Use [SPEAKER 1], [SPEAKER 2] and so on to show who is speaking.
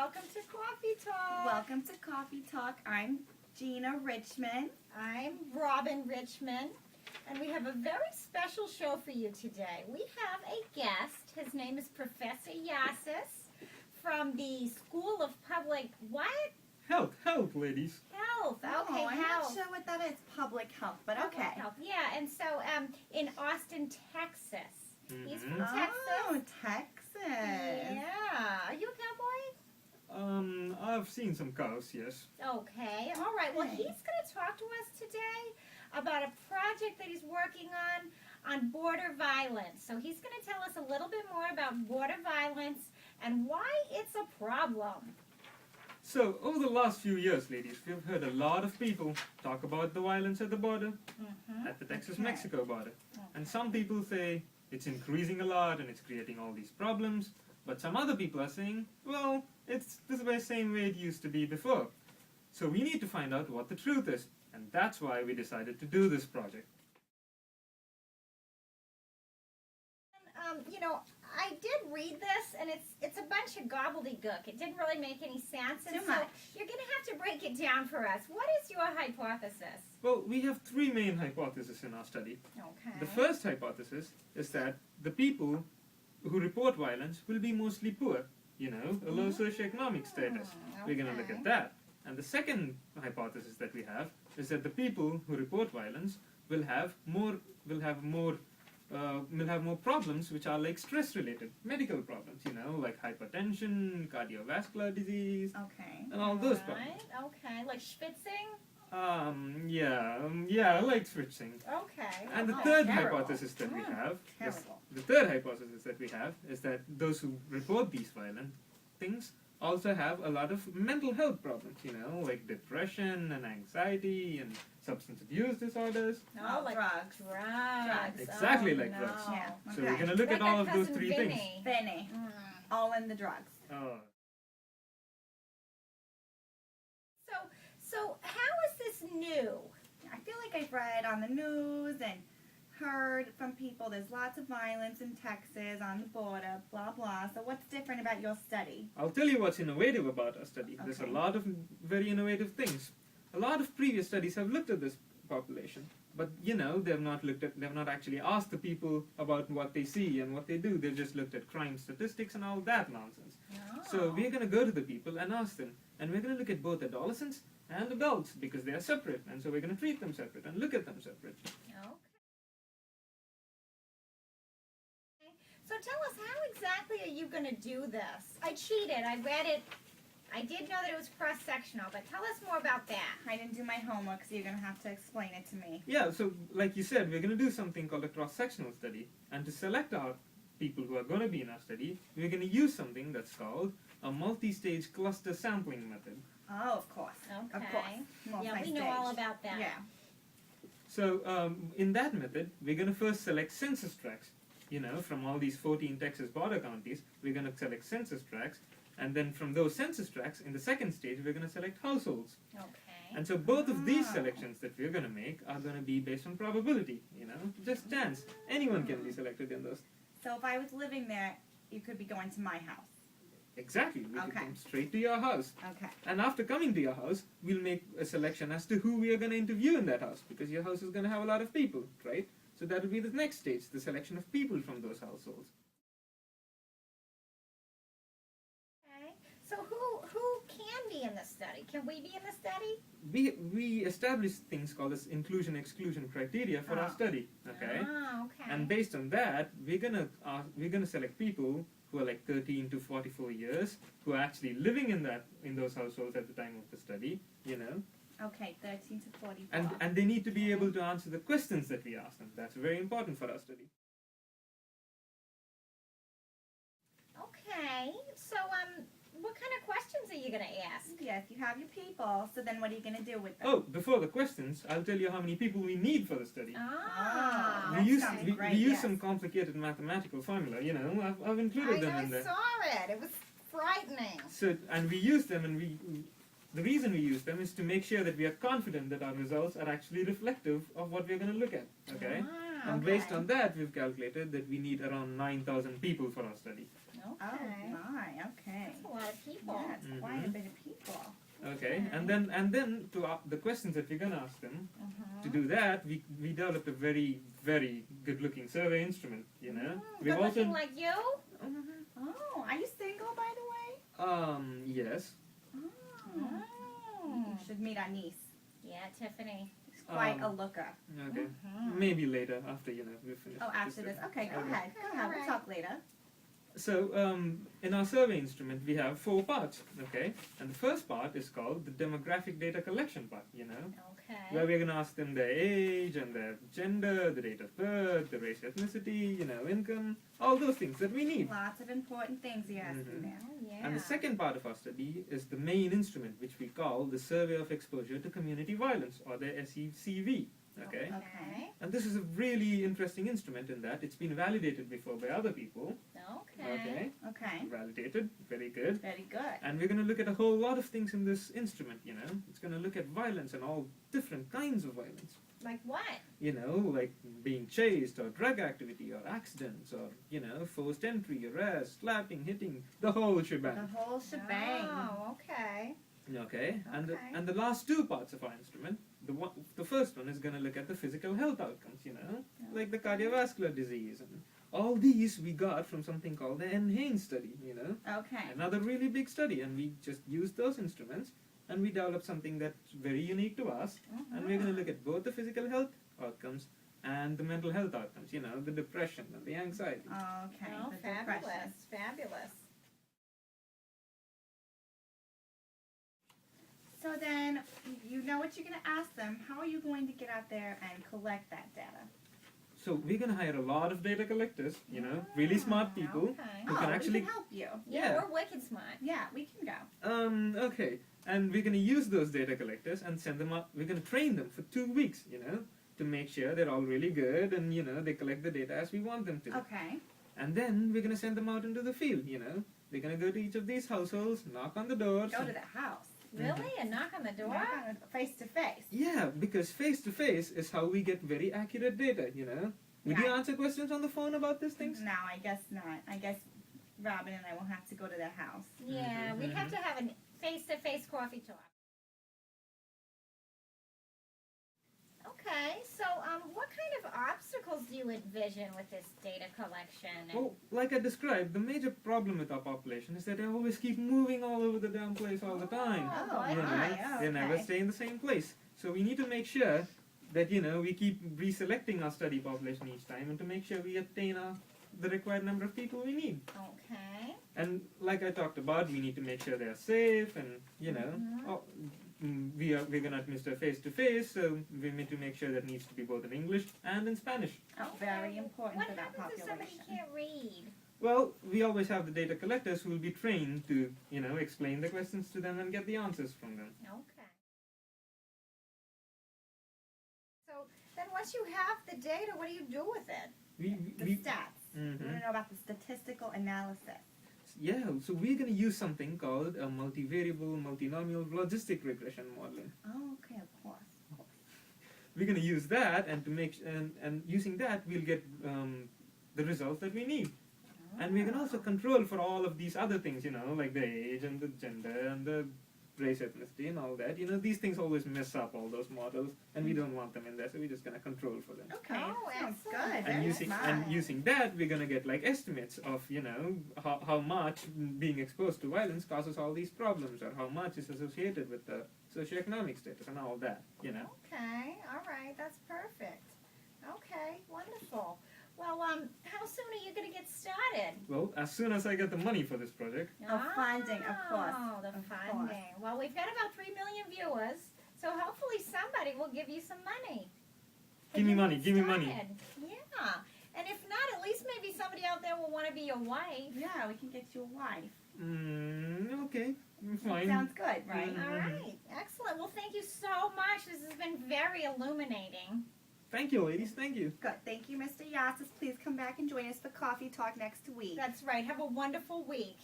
[SPEAKER 1] welcome to Coffee Talk.
[SPEAKER 2] Welcome to Coffee Talk. I'm Gina Richmond.
[SPEAKER 1] I'm Robin Richmond, and we have a very special show for you today. We have a guest. His name is Professor Yassis from the School of Public, what?
[SPEAKER 3] Health, ladies.
[SPEAKER 1] Health. Okay,
[SPEAKER 2] I'm
[SPEAKER 1] health.
[SPEAKER 2] not sure what that is, public health, but
[SPEAKER 1] Public
[SPEAKER 2] okay.
[SPEAKER 1] Health. Yeah, and so in Austin, Texas. He's from
[SPEAKER 2] Oh,
[SPEAKER 1] Texas.
[SPEAKER 2] Texas.
[SPEAKER 1] Yeah. Are you a cowboy?
[SPEAKER 3] I've seen some cows, yes.
[SPEAKER 1] Okay, all right. Well,
[SPEAKER 2] Okay.
[SPEAKER 1] he's going to talk to us today about a project that he's working on border violence. So he's going to tell us a little bit more about border violence and why it's a problem.
[SPEAKER 3] So, over the last few years, ladies, we've heard a lot of people talk about the violence at the border, at the Texas-Mexico border. And some people say it's increasing a lot and it's creating all these problems. But some other people are saying, well, it's the same way it used to be before. So we need to find out what the truth is. And that's why we decided to do this project.
[SPEAKER 1] You know, I did read this, and it's a bunch of gobbledygook. It didn't really make any sense, and
[SPEAKER 2] Too
[SPEAKER 1] so
[SPEAKER 2] much.
[SPEAKER 1] you're going to have to break it down for us. What is your hypothesis?
[SPEAKER 3] Well, we have three main hypotheses in our study.
[SPEAKER 1] Okay.
[SPEAKER 3] The first hypothesis is that the people who report violence will be mostly poor, you know, a low socioeconomic status. We're going to look at that. And the second hypothesis that we have is that the people who report violence will have more problems which are like stress-related, medical problems, you know, like hypertension, cardiovascular disease,
[SPEAKER 2] Okay.
[SPEAKER 3] and all those problems.
[SPEAKER 1] Right, okay, like schwitzing?
[SPEAKER 3] Yeah, like switching.
[SPEAKER 1] Okay.
[SPEAKER 3] And the
[SPEAKER 1] Oh,
[SPEAKER 3] third
[SPEAKER 1] terrible.
[SPEAKER 3] hypothesis that we have
[SPEAKER 2] Terrible.
[SPEAKER 3] is that those who report these violent things also have a lot of mental health problems, you know, like depression and anxiety and substance abuse disorders.
[SPEAKER 1] Oh, like
[SPEAKER 2] drugs.
[SPEAKER 1] drugs.
[SPEAKER 3] Exactly
[SPEAKER 1] Oh,
[SPEAKER 3] like
[SPEAKER 1] no.
[SPEAKER 3] drugs.
[SPEAKER 2] Yeah.
[SPEAKER 3] So
[SPEAKER 2] Okay.
[SPEAKER 3] we're going to look
[SPEAKER 1] Like
[SPEAKER 3] at all
[SPEAKER 1] our
[SPEAKER 3] of those
[SPEAKER 1] cousin
[SPEAKER 3] three
[SPEAKER 1] Vinny.
[SPEAKER 3] things.
[SPEAKER 2] Benny.
[SPEAKER 1] Mm.
[SPEAKER 2] All in the drugs.
[SPEAKER 3] Oh.
[SPEAKER 1] So how is this new?
[SPEAKER 2] I feel like I've read on the news and heard from people there's lots of violence in Texas on the border, blah, blah. So what's different about your study?
[SPEAKER 3] I'll tell you what's innovative about our study. There's a
[SPEAKER 2] Okay.
[SPEAKER 3] lot of very innovative things. A lot of previous studies have looked at this population, but you know, they've not actually asked the people about what they see and what they do. They've just looked at crime statistics and all that nonsense. So we're going to go to the people and ask them, and we're going to look at both adolescents and adults because they are separate, and so we're going to treat them separate and look at them separate.
[SPEAKER 1] Okay. So tell us, how exactly are you going to do this? I cheated. I read it. I did know that it was cross-sectional, but tell us more about that.
[SPEAKER 2] I didn't do my homework, so you're going to have to explain it to me.
[SPEAKER 3] Yeah, so like you said, we're going to do something called a cross-sectional study, and to select our people who are going to be in our study, we're going to use something that's called a multi-stage cluster sampling method.
[SPEAKER 2] Oh, of course.
[SPEAKER 1] Okay.
[SPEAKER 2] Of course.
[SPEAKER 1] Yeah, we know all about that.
[SPEAKER 2] Yeah.
[SPEAKER 3] So in that method, we're going to first select census tracts. You know, from all these 14 Texas border counties, we're going to select census tracts, and then from those census tracts, in the second stage, we're going to select households.
[SPEAKER 1] Okay.
[SPEAKER 3] And so both of these
[SPEAKER 2] Ah.
[SPEAKER 3] selections that we're going to make are going to be based on probability, you know, just chance. Anyone can be selected in those.
[SPEAKER 2] So if I was living there, you could be going to my house.
[SPEAKER 3] Exactly, we could
[SPEAKER 2] Okay.
[SPEAKER 3] come straight to your house.
[SPEAKER 2] Okay.
[SPEAKER 3] And after coming to your house, we'll make a selection as to who we are going to interview in that house, because your house is going to have a lot of people, right? So that will be the next stage, the selection of people from those households.
[SPEAKER 1] Okay. So who can be in the study? Can we be in the study?
[SPEAKER 3] We establish things called as inclusion-exclusion criteria for our
[SPEAKER 2] Ah.
[SPEAKER 3] study, okay?
[SPEAKER 1] Ah, okay.
[SPEAKER 3] And based on that, we're gonna select people who are like 13 to 44 years, who are actually living in those households at the time of the study, you know,
[SPEAKER 2] Okay, 13 to 44.
[SPEAKER 3] and they need to be able to answer the questions that we ask them. That's very important for our study.
[SPEAKER 1] Okay. So what kind of questions are you going to ask?
[SPEAKER 2] Yes, you have your people, so then what are you going to do with them?
[SPEAKER 3] Oh, before the questions, I'll tell you how many people we need for the study.
[SPEAKER 1] Ah.
[SPEAKER 2] that
[SPEAKER 3] we use
[SPEAKER 2] sounds
[SPEAKER 3] we,
[SPEAKER 2] great,
[SPEAKER 3] we use
[SPEAKER 2] yes.
[SPEAKER 3] some complicated mathematical formula, you know. I've included them in
[SPEAKER 1] I
[SPEAKER 3] there.
[SPEAKER 1] saw it. It was frightening.
[SPEAKER 3] So, and we use them, and the reason we use them is to make sure that we are confident that our results are actually reflective of what we're going to look at, okay? And based on that, we've calculated that we need around 9,000 people for our study.
[SPEAKER 2] Oh
[SPEAKER 1] Okay.
[SPEAKER 2] my, okay.
[SPEAKER 1] That's a lot of people.
[SPEAKER 2] Yeah, it's quite a bit of people.
[SPEAKER 3] Okay, and then to the questions that we're gonna ask them, to do that, we developed a very, very good-looking survey instrument. You know,
[SPEAKER 1] Good looking like you?
[SPEAKER 2] Oh, are you single, by the way?
[SPEAKER 3] Yes.
[SPEAKER 2] Oh.
[SPEAKER 1] Oh.
[SPEAKER 2] You should meet our niece.
[SPEAKER 1] Yeah, Tiffany.
[SPEAKER 2] She's quite a looker.
[SPEAKER 3] Okay. Maybe later after we finish.
[SPEAKER 2] Oh, after this. Okay, go ahead. Go ahead. We'll talk later.
[SPEAKER 3] So in our survey instrument, we have 4 parts. Okay, and the first part is called the demographic data collection part. You know, where
[SPEAKER 1] Okay.
[SPEAKER 3] we're gonna ask them their age and their gender, the date of birth, the race, ethnicity, income, all those things that we need.
[SPEAKER 2] Lots of important things you asked me now.
[SPEAKER 1] Oh, yeah.
[SPEAKER 3] And the second part of our study is the main instrument, which we call the Survey of Exposure to Community Violence, or the SECV. Okay?
[SPEAKER 1] Okay.
[SPEAKER 3] And this is a really interesting instrument in that it's been validated before by other people.
[SPEAKER 1] Okay.
[SPEAKER 2] Okay.
[SPEAKER 3] Validated, very good.
[SPEAKER 2] Very good.
[SPEAKER 3] And we're going to look at a whole lot of things in this instrument, It's going to look at violence and all different kinds of violence.
[SPEAKER 1] Like what?
[SPEAKER 3] Like being chased, or drug activity, or accidents, or, forced entry, arrest, slapping, hitting, the whole shebang.
[SPEAKER 2] The whole shebang.
[SPEAKER 1] Oh, okay.
[SPEAKER 3] Okay, and
[SPEAKER 2] Okay.
[SPEAKER 3] the last 2 parts of our instrument, the first one is going to look at the physical health outcomes, like the cardiovascular disease, and all these we got from something called the NHANES study,
[SPEAKER 2] Okay.
[SPEAKER 3] another really big study, and we just used those instruments, and we developed something that's very unique to us, and we're going to look at both the physical health outcomes and the mental health outcomes, the depression and the anxiety.
[SPEAKER 2] Okay.
[SPEAKER 1] Oh,
[SPEAKER 2] the
[SPEAKER 1] fabulous.
[SPEAKER 2] depression.
[SPEAKER 1] Fabulous.
[SPEAKER 2] So then, you know what you're going to ask them. How are you going to get out there and collect that data?
[SPEAKER 3] So we're going to hire a lot of data collectors, really smart people
[SPEAKER 1] Okay.
[SPEAKER 3] who can actually...
[SPEAKER 2] we can help you.
[SPEAKER 1] Yeah,
[SPEAKER 3] Yeah.
[SPEAKER 1] we're wicked smart.
[SPEAKER 2] Yeah, we can go.
[SPEAKER 3] Okay, and we're going to use those data collectors and send them out. We're going to train them for 2 weeks, to make sure they're all really good and, they collect the data as we want them to.
[SPEAKER 2] Okay.
[SPEAKER 3] And then we're going to send them out into the field, We're going to go to each of these households, knock on the doors.
[SPEAKER 2] Go to the house.
[SPEAKER 1] Really? And knock on the door?
[SPEAKER 2] Knock on it face to face.
[SPEAKER 3] Yeah, because face-to-face is how we get very accurate data, Would you
[SPEAKER 2] Yeah.
[SPEAKER 3] answer questions on the phone about these things?
[SPEAKER 2] No, I guess not. I guess Robin and I will have to go to their house.
[SPEAKER 1] Yeah, we'd have to have a face-to-face coffee talk. Okay, so what kind of obstacles do you envision with this data collection?
[SPEAKER 3] Well, like I described, the major problem with our population is that they always keep moving all over the damn place all the time.
[SPEAKER 1] Oh,
[SPEAKER 2] Oh,
[SPEAKER 1] boy.
[SPEAKER 3] You know,
[SPEAKER 2] my.
[SPEAKER 3] They never
[SPEAKER 2] Okay.
[SPEAKER 3] stay in the same place. So we need to make sure that, we keep reselecting our study population each time, and to make sure we obtain the required number of people we need.
[SPEAKER 1] Okay.
[SPEAKER 3] And like I talked about, we need to make sure they're safe, and, we're going to administer face-to-face, so we need to make sure that needs to be both in English and in Spanish.
[SPEAKER 2] Oh, very important
[SPEAKER 1] What
[SPEAKER 2] for that
[SPEAKER 1] happens if somebody
[SPEAKER 2] population.
[SPEAKER 1] can't read?
[SPEAKER 3] Well, we always have the data collectors who will be trained to, explain the questions to them and get the answers from them.
[SPEAKER 1] Okay. So then once you have the data, what do you do with it?
[SPEAKER 2] The stats.
[SPEAKER 3] Mhm.
[SPEAKER 2] We want to know about the statistical analysis.
[SPEAKER 3] Yeah, so we're going to use something called a multivariable multinomial logistic regression modeling.
[SPEAKER 2] Oh, okay, of course.
[SPEAKER 3] We're going to use that, and to make and using that, we'll get the results that we need. And we can also control for all of these other things, like the age and the gender and the race, ethnicity, and all that. These things always mess up all those models, and we don't want them in there, so we're just going to control for them.
[SPEAKER 2] Okay,
[SPEAKER 1] Oh,
[SPEAKER 2] sounds
[SPEAKER 1] excellent.
[SPEAKER 2] good.
[SPEAKER 3] And
[SPEAKER 2] Very
[SPEAKER 3] using
[SPEAKER 2] smart.
[SPEAKER 3] that, we're gonna get like estimates of how much being exposed to violence causes all these problems, or how much is associated with the socioeconomic status and all that.
[SPEAKER 1] Okay, all right, that's perfect. Okay, wonderful. Well, how soon are you going to get started?
[SPEAKER 3] Well, as soon as I get the money for this project.
[SPEAKER 2] Funding, of course.
[SPEAKER 1] Oh, the
[SPEAKER 2] Of
[SPEAKER 1] funding. Well, we've got about 3 million viewers, so hopefully somebody will give you some money.
[SPEAKER 3] Give me
[SPEAKER 1] You
[SPEAKER 3] money,
[SPEAKER 1] get
[SPEAKER 3] give me money.
[SPEAKER 1] started. Yeah, and if not, at least maybe somebody out there will want to be your wife.
[SPEAKER 2] Yeah, we can get you a wife.
[SPEAKER 3] Okay,
[SPEAKER 2] That
[SPEAKER 3] fine.
[SPEAKER 2] sounds good, right?
[SPEAKER 3] Mhm.
[SPEAKER 1] All right, excellent. Well, thank you so much. This has been very illuminating.
[SPEAKER 3] Thank you, ladies. Thank you.
[SPEAKER 2] Good. Thank you, Mr. Yassis. Please come back and join us for Coffee Talk next week.
[SPEAKER 1] That's right. Have a wonderful week.